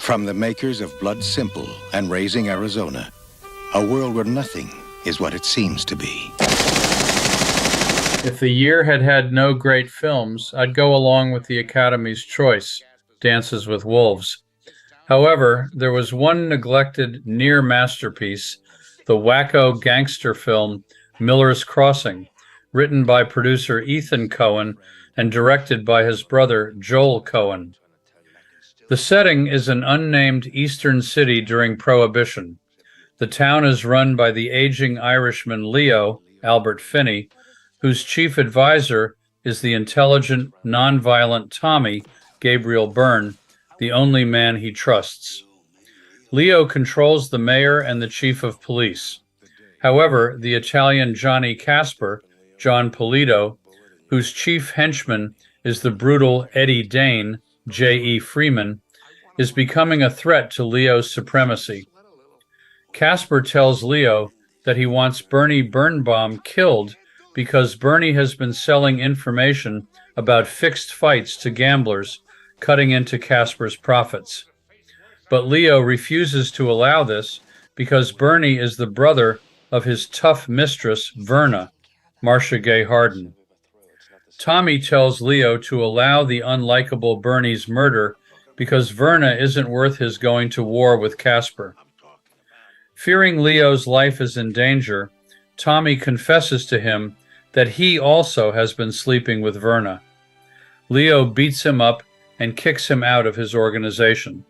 From the makers of Blood Simple and Raising Arizona, a world where nothing is what it seems to be. If the year had had no great films, I'd go along with the Academy's choice, Dances with Wolves. However, there was one neglected near masterpiece, the wacko gangster film Miller's Crossing, written by producer Ethan Coen and directed by his brother Joel Coen. The setting is an unnamed eastern city during Prohibition. The town is run by the aging Irishman Leo, Albert Finney, whose chief advisor is the intelligent, nonviolent Tommy, Gabriel Byrne, the only man he trusts. Leo controls the mayor and the chief of police. However, the Italian Johnny Casper, John Polito, whose chief henchman is the brutal Eddie Dane, J.E. Freeman, is becoming a threat to Leo's supremacy. Casper tells Leo that he wants Bernie Birnbaum killed because Bernie has been selling information about fixed fights to gamblers, cutting into Casper's profits. But Leo refuses to allow this because Bernie is the brother of his tough mistress, Verna, Marcia Gay Harden. Tommy tells Leo to allow the unlikable Bernie's murder because Verna isn't worth his going to war with Casper. Fearing Leo's life is in danger, Tommy confesses to him that he also has been sleeping with Verna. Leo beats him up and kicks him out of his organization.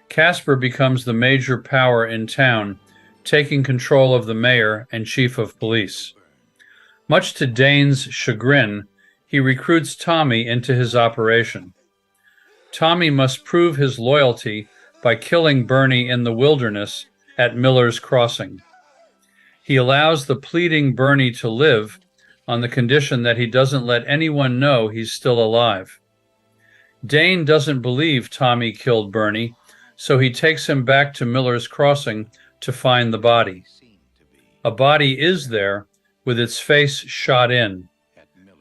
Casper becomes the major power in town, taking control of the mayor and chief of police. Much to Dane's chagrin, he recruits Tommy into his operation. Tommy must prove his loyalty by killing Bernie in the wilderness at Miller's Crossing. He allows the pleading Bernie to live on the condition that he doesn't let anyone know he's still alive. Dane doesn't believe Tommy killed Bernie, so he takes him back to Miller's Crossing to find the body. A body is there, with its face shot in.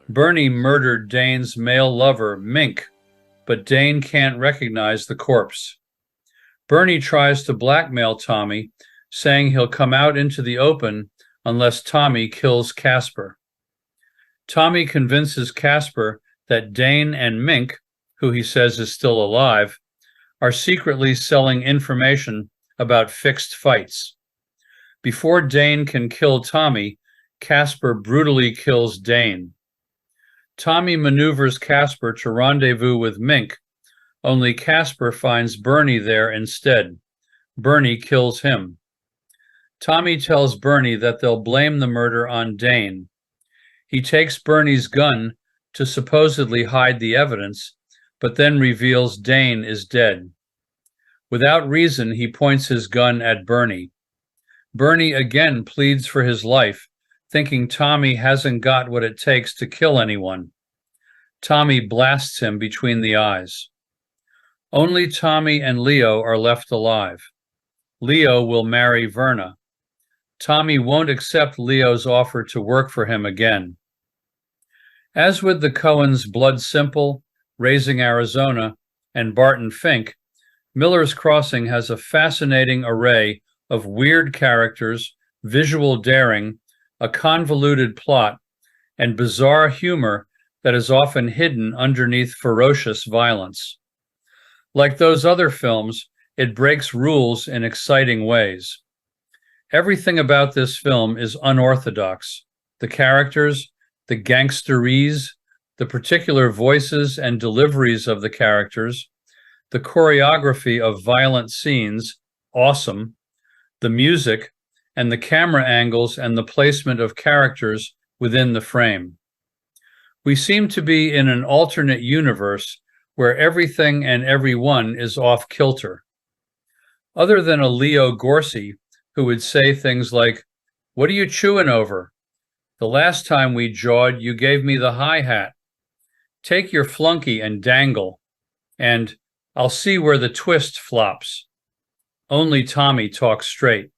Bernie murdered Dane's male lover, Mink, but Dane can't recognize the corpse. Bernie tries to blackmail Tommy, saying he'll come out into the open unless Tommy kills Casper. Tommy convinces Casper that Dane and Mink, who he says is still alive, are secretly selling information about fixed fights. Before Dane can kill Tommy, Casper brutally kills Dane. Tommy maneuvers Casper to rendezvous with Mink, only Casper finds Bernie there instead. Bernie kills him. Tommy tells Bernie that they'll blame the murder on Dane. He takes Bernie's gun to supposedly hide the evidence, but then reveals Dane is dead. Without reason, he points his gun at Bernie. Bernie again pleads for his life, thinking Tommy hasn't got what it takes to kill anyone. Tommy blasts him between the eyes. Only Tommy and Leo are left alive. Leo will marry Verna. Tommy won't accept Leo's offer to work for him again. As with the Coens' Blood Simple, Raising Arizona, and Barton Fink, Miller's Crossing has a fascinating array of weird characters, visual daring, a convoluted plot, and bizarre humor that is often hidden underneath ferocious violence. Like those other films, it breaks rules in exciting ways. Everything about this film is unorthodox. The characters, the gangsterese, the particular voices and deliveries of the characters, the choreography of violent scenes, awesome, the music, and the camera angles and the placement of characters within the frame. We seem to be in an alternate universe where everything and everyone is off kilter. Other than a Leo Gorcey, who would say things like, "What are you chewing over? The last time we jawed, you gave me the hi-hat. Take your flunky and dangle. And I'll see where the twist flops." Only Tommy talks straight.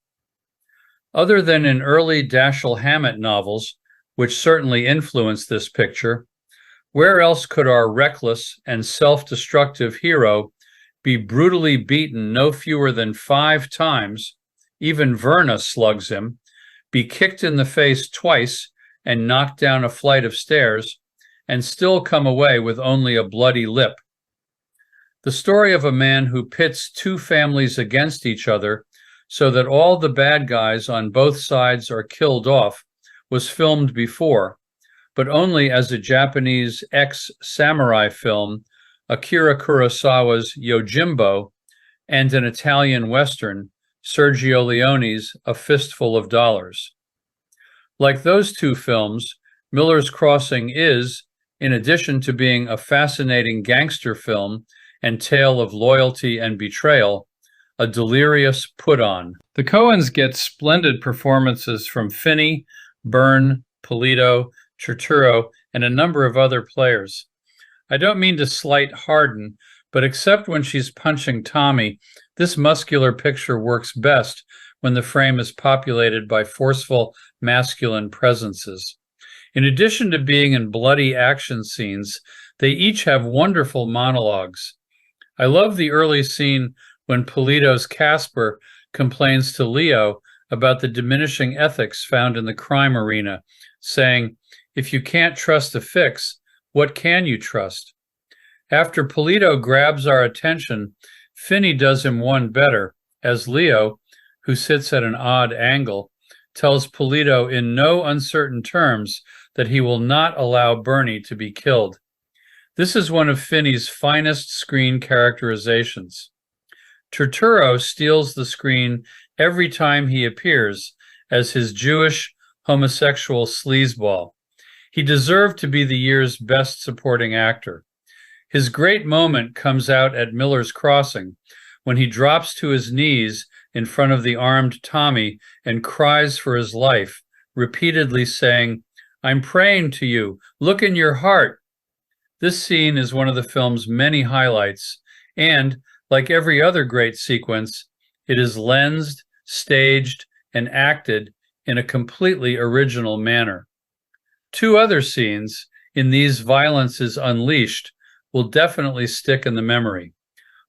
Other than in early Dashiell Hammett novels, which certainly influenced this picture, where else could our reckless and self-destructive hero be brutally beaten no fewer than 5 times, even Verna slugs him, be kicked in the face twice and knocked down a flight of stairs, and still come away with only a bloody lip. The story of a man who pits 2 families against each other so that all the bad guys on both sides are killed off was filmed before, but only as a Japanese ex-samurai film, Akira Kurosawa's Yojimbo, and an Italian Western, Sergio Leone's A Fistful of Dollars. Like those 2 films, Miller's Crossing is, in addition to being a fascinating gangster film and tale of loyalty and betrayal, a delirious put-on. The Coens get splendid performances from Finney, Byrne, Polito, Turturro, and a number of other players. I don't mean to slight Hardin, but except when she's punching Tommy, this muscular picture works best when the frame is populated by forceful masculine presences. In addition to being in bloody action scenes, they each have wonderful monologues. I love the early scene when Polito's Casper complains to Leo about the diminishing ethics found in the crime arena, saying, "If you can't trust a fix, what can you trust?" After Polito grabs our attention, Finney does him one better, as Leo, who sits at an odd angle, tells Polito in no uncertain terms that he will not allow Bernie to be killed. This is one of Finney's finest screen characterizations. Turturro steals the screen every time he appears as his Jewish homosexual sleazeball. He deserved to be the year's best supporting actor. His great moment comes out at Miller's Crossing when he drops to his knees in front of the armed Tommy and cries for his life, repeatedly saying, "I'm praying to you, look in your heart." This scene is one of the film's many highlights, and, like every other great sequence, it is lensed, staged, and acted in a completely original manner. 2 other scenes, in these Violence is Unleashed, will definitely stick in the memory.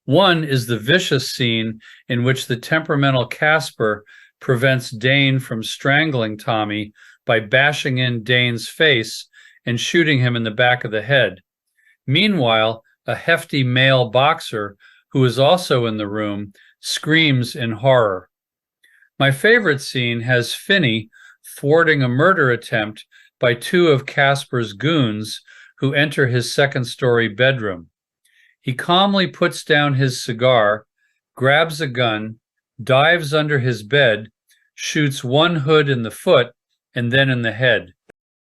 One is the vicious scene in which the temperamental Casper prevents Dane from strangling Tommy by bashing in Dane's face and shooting him in the back of the head. Meanwhile, a hefty male boxer, who is also in the room, screams in horror. My favorite scene has Finney thwarting a murder attempt by 2 of Casper's goons who enter his second-story bedroom. He calmly puts down his cigar, grabs a gun, dives under his bed, shoots one hood in the foot and then in the head.